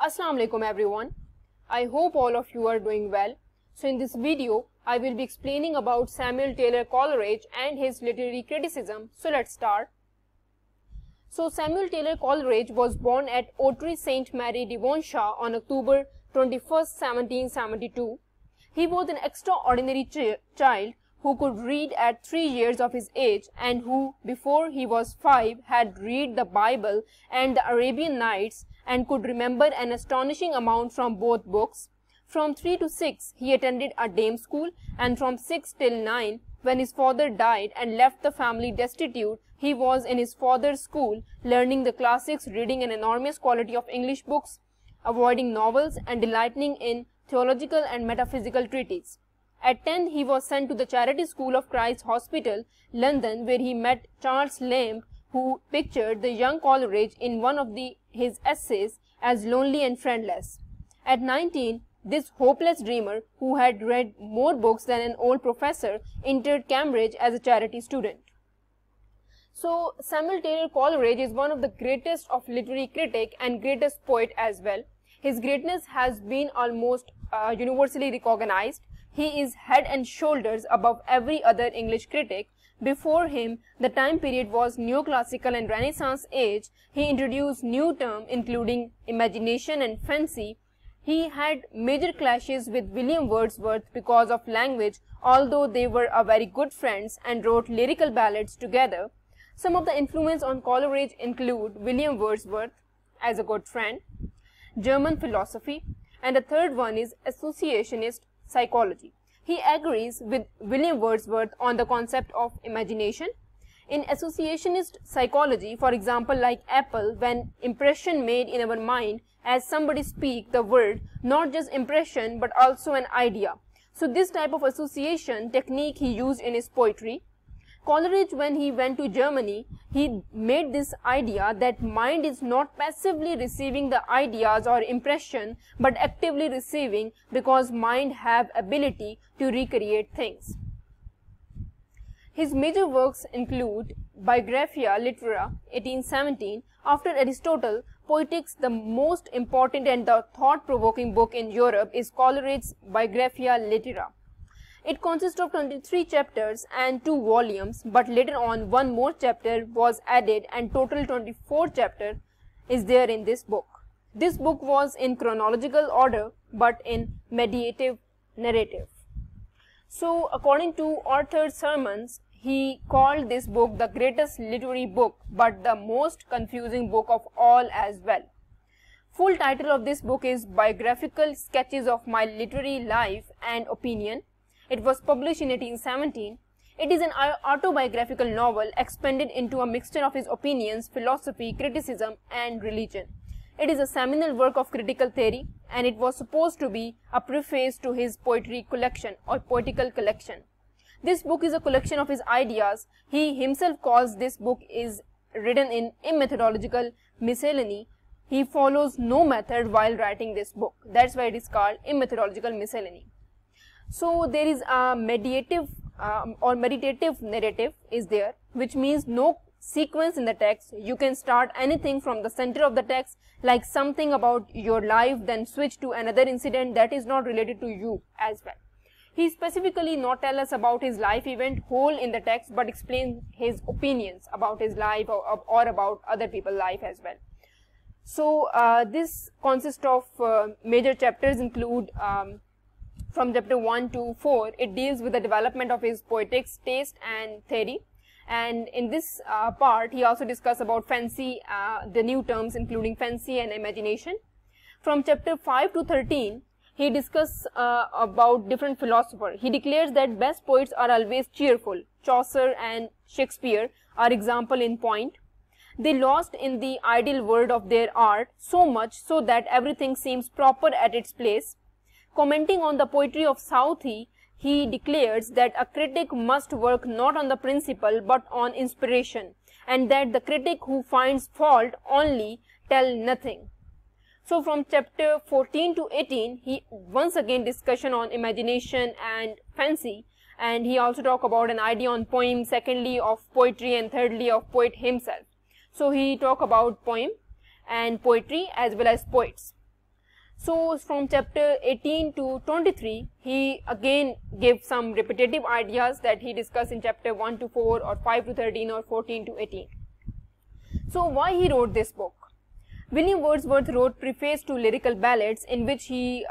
Assalamu alaikum everyone. I hope all of you are doing well. So in this video, I will be explaining about Samuel Taylor Coleridge and his literary criticism. So let's start. So Samuel Taylor Coleridge was born at Ottery St. Mary, Devonshire on October 21st, 1772. He was an extraordinary child who could read at 3 years of his age and who, before he was 5, had read the Bible and the Arabian Nights and could remember an astonishing amount from both books. From 3 to 6, he attended a dame school, and from 6 till 9, when his father died and left the family destitute, he was in his father's school, learning the classics, reading an enormous quantity of English books, avoiding novels, and delighting in theological and metaphysical treatises. At 10, he was sent to the Charity School of Christ's Hospital, London, where he met Charles Lamb, who pictured the young Coleridge in one of his essays as lonely and friendless. At 19, this hopeless dreamer, who had read more books than an old professor, entered Cambridge as a charity student. So, Samuel Taylor Coleridge is one of the greatest of literary critic and greatest poet as well. His greatness has been almost universally recognized. He is head and shoulders above every other English critic. Before him, the time period was neoclassical and Renaissance age. He introduced new terms including imagination and fancy. He had major clashes with William Wordsworth because of language, although they were very good friends and wrote lyrical ballads together. Some of the influence on Coleridge include William Wordsworth as a good friend, German philosophy, and the third one is associationist psychology. He agrees with William Wordsworth on the concept of imagination. In associationist psychology, for example, like Apple, when impression made in our mind as somebody speak the word, not just impression but also an idea. So this type of association technique he used in his poetry. Coleridge, when he went to Germany, he made this idea that mind is not passively receiving the ideas or impression but actively receiving, because mind have ability to recreate things. His major works include Biographia Litera 1817. After Aristotle, Poetics, the most important and the thought-provoking book in Europe is Coleridge's Biographia Litera. It consists of 23 chapters and 2 volumes, but later on one more chapter was added and total 24 chapters is there in this book. This book was in chronological order but in mediative narrative. So according to Arthur Symons, he called this book the greatest literary book but the most confusing book of all as well. Full title of this book is Biographical Sketches of My Literary Life and Opinion. It was published in 1817. It is an autobiographical novel expanded into a mixture of his opinions, philosophy, criticism, and religion. It is a seminal work of critical theory, and it was supposed to be a preface to his poetry collection or poetical collection. This book is a collection of his ideas. He himself calls this book is written in immethodological miscellany. He follows no method while writing this book. That's why it is called immethodological miscellany. So there is a mediative or meditative narrative is there, which means no sequence in the text. You can start anything from the center of the text, like something about your life, then switch to another incident that is not related to you as well. He specifically not tell us about his life event whole in the text, but explain his opinions about his life or about other people's life as well. So this consists of major chapters include from chapter 1 to 4, it deals with the development of his poetics, taste and theory. And in this part, he also discusses about fancy, the new terms including fancy and imagination. From chapter 5 to 13, he discusses about different philosophers. He declares that best poets are always cheerful. Chaucer and Shakespeare are example in point. They lost in the ideal world of their art so much so that everything seems proper at its place. Commenting on the poetry of Southey, he declares that a critic must work not on the principle but on inspiration, and that the critic who finds fault only tell nothing. So from chapter 14 to 18, he once again discussion on imagination and fancy, and he also talk about an idea on poem, secondly of poetry, and thirdly of poet himself. So he talk about poem and poetry as well as poets. So from chapter 18 to 23, he again gave some repetitive ideas that he discussed in chapter 1 to 4 or 5 to 13 or 14 to 18. So why he wrote this book? William Wordsworth wrote preface to Lyrical Ballads in which he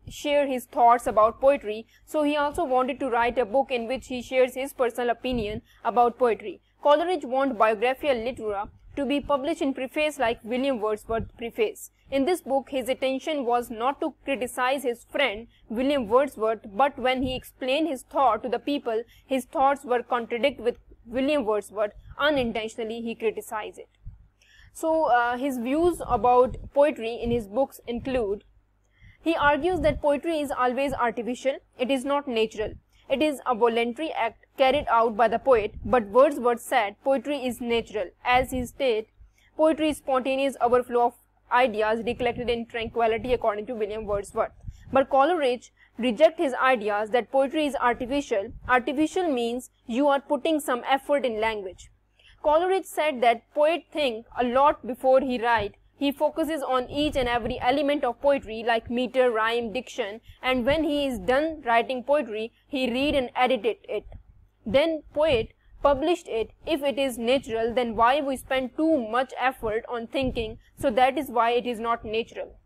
shared his thoughts about poetry. So he also wanted to write a book in which he shares his personal opinion about poetry. Coleridge wanted Biographia Litera to be published in preface like William Wordsworth preface. In this book, his intention was not to criticize his friend William Wordsworth, but when he explained his thought to the people, his thoughts were contradicted with William Wordsworth. Unintentionally, he criticized it. So his views about poetry in his books include: he argues that poetry is always artificial, it is not natural. It is a voluntary act carried out by the poet, but Wordsworth said poetry is natural. As he stated, poetry is spontaneous overflow of ideas recollected in tranquility, according to William Wordsworth. But Coleridge rejects his ideas that poetry is artificial. Artificial means you are putting some effort in language. Coleridge said that poets think a lot before he writes. He focuses on each and every element of poetry like meter, rhyme, diction, and when he is done writing poetry, he read and edited it. Then poet published it. If it is natural, then why we spend too much effort on thinking? So that is why it is not natural.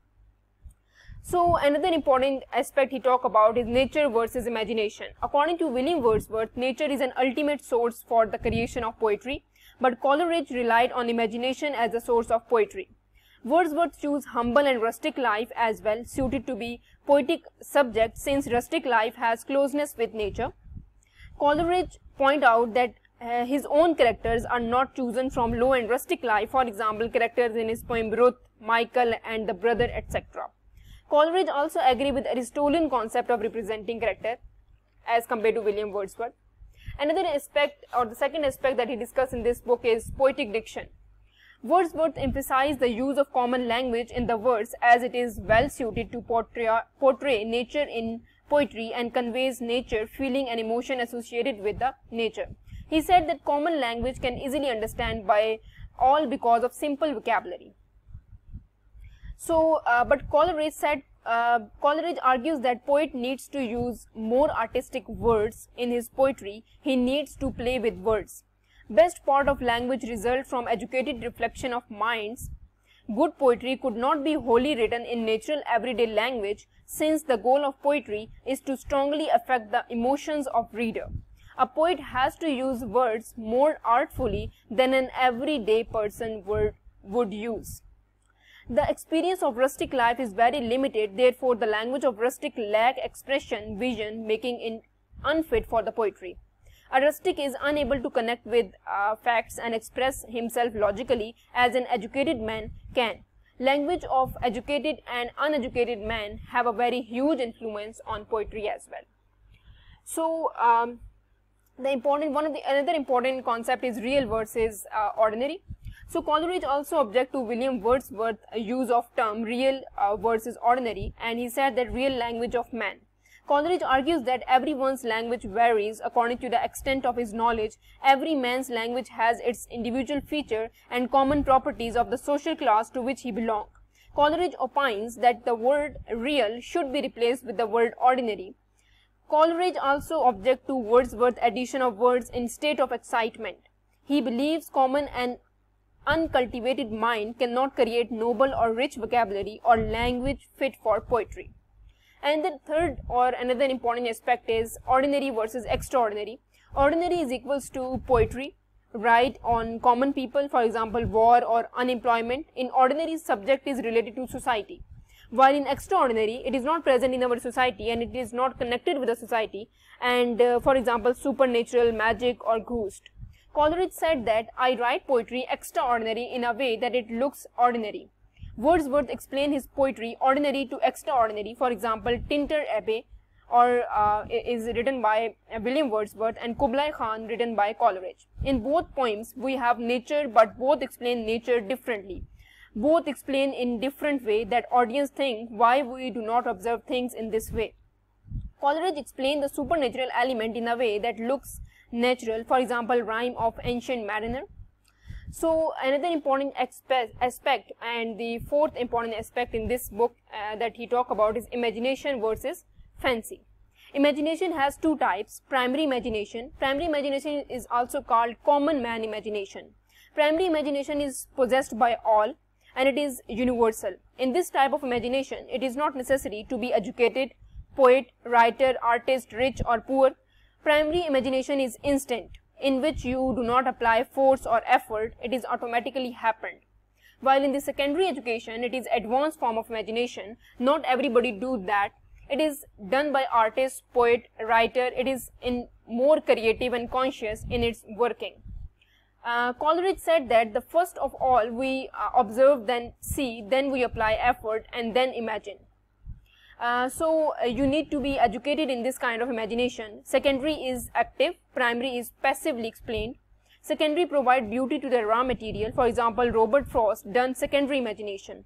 So another important aspect he talked about is nature versus imagination. According to William Wordsworth, nature is an ultimate source for the creation of poetry, but Coleridge relied on imagination as the source of poetry. Wordsworth chose humble and rustic life as well, suited to be poetic subject since rustic life has closeness with nature. Coleridge point out that his own characters are not chosen from low and rustic life, for example, characters in his poem Ruth, Michael and the brother, etc. Coleridge also agree with Aristotelian concept of representing character as compared to William Wordsworth. Another aspect, or the second aspect that he discussed in this book, is poetic diction. Wordsworth emphasized the use of common language in the verse as it is well suited to portray nature in poetry and conveys nature, feeling and emotion associated with the nature. He said that common language can easily understand by all because of simple vocabulary. So, but Coleridge argues that poet needs to use more artistic words in his poetry. He needs to play with words. Best part of language results from educated reflection of minds. Good poetry could not be wholly written in natural everyday language, since the goal of poetry is to strongly affect the emotions of reader. A poet has to use words more artfully than an everyday person would use. The experience of rustic life is very limited, therefore the language of rustic lack expression, vision, making it unfit for the poetry. A rustic is unable to connect with facts and express himself logically as an educated man can. Language of educated and uneducated men have a very huge influence on poetry as well. So another important concept is real versus ordinary. So Coleridge also object to William Wordsworth's use of term real versus ordinary, and he said that real language of man. Coleridge argues that everyone's language varies according to the extent of his knowledge. Every man's language has its individual feature and common properties of the social class to which he belongs. Coleridge opines that the word real should be replaced with the word ordinary. Coleridge also objects to Wordsworth's addition of words in state of excitement. He believes common and uncultivated mind cannot create noble or rich vocabulary or language fit for poetry. And the third or another important aspect is ordinary versus extraordinary. Ordinary is equals to poetry, right on common people, for example, war or unemployment. In ordinary, subject is related to society, while in extraordinary, it is not present in our society and it is not connected with the society, and for example, supernatural, magic or ghost. Coleridge said that I write poetry extraordinary in a way that it looks ordinary. Wordsworth explained his poetry ordinary to extraordinary. For example, Tinter Abbey is written by William Wordsworth and Kublai Khan written by Coleridge. In both poems, we have nature, but both explain nature differently. Both explain in different way that audience think why we do not observe things in this way. Coleridge explained the supernatural element in a way that looks natural. For example, rhyme of Ancient Mariner. So another important aspect and the fourth important aspect in this book that he talk about is imagination versus fancy. Imagination has two types: primary imagination. Primary imagination is also called common man imagination. Primary imagination is possessed by all and it is universal. In this type of imagination, it is not necessary to be educated, poet, writer, artist, rich or poor. Primary imagination is instant, in which you do not apply force or effort, it is automatically happened. While in the secondary education, it is advanced form of imagination. Not everybody do that. It is done by artist, poet, writer. It is in more creative and conscious in its working. Coleridge said that the first of all we observe, then see, then we apply effort and then imagine. So you need to be educated in this kind of imagination. Secondary is active, primary is passively explained. Secondary provide beauty to the raw material. For example, Robert Frost done secondary imagination.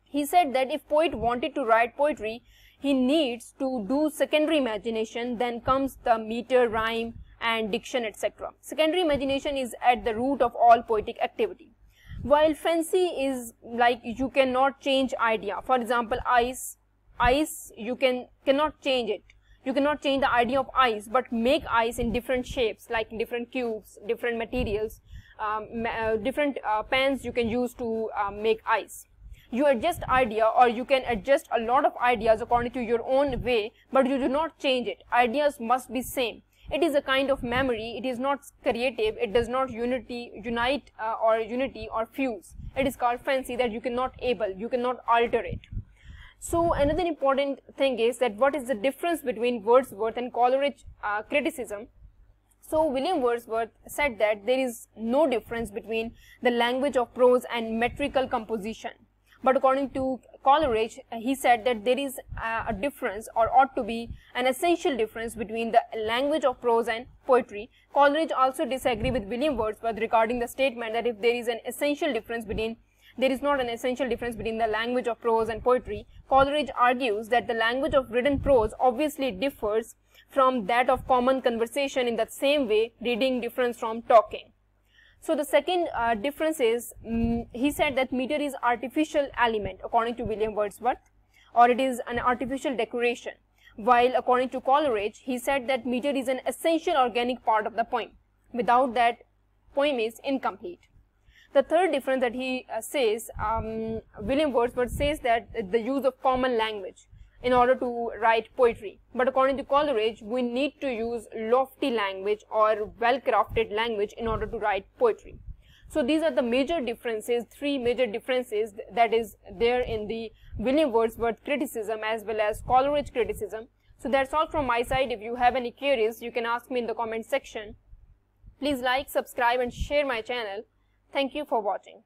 He said that if poet wanted to write poetry, he needs to do secondary imagination, then comes the meter, rhyme and diction, etc. Secondary imagination is at the root of all poetic activity. While fancy is like you cannot change idea. For example, ice you cannot change it. You cannot change the idea of ice, but make ice in different shapes, like different cubes, different materials, different pans you can use to make ice. You adjust idea, or you can adjust a lot of ideas according to your own way, but you do not change it. Ideas must be same. It is a kind of memory. It is not creative. It does not unity or fuse. It is called fancy, that you cannot alter it. So another important thing is that what is the difference between Wordsworth and Coleridge criticism. So William Wordsworth said that there is no difference between the language of prose and metrical composition. But according to Coleridge, he said that there is a difference, or ought to be an essential difference, between the language of prose and poetry. Coleridge also disagreed with William Wordsworth regarding the statement that if there is an essential difference between, there is not an essential difference between the language of prose and poetry. Coleridge argues that the language of written prose obviously differs from that of common conversation in the same way reading differs from talking. So the second difference is, he said that meter is artificial element according to William Wordsworth, or it is an artificial decoration, while according to Coleridge, he said that meter is an essential organic part of the poem. Without that, poem is incomplete. The third difference that he says, William Wordsworth says that the use of common language in order to write poetry. But according to Coleridge, we need to use lofty language or well-crafted language in order to write poetry. So these are the major differences, three major differences that is there in the William Wordsworth criticism as well as Coleridge criticism. So that's all from my side. If you have any queries, you can ask me in the comment section. Please like, subscribe and share my channel. Thank you for watching.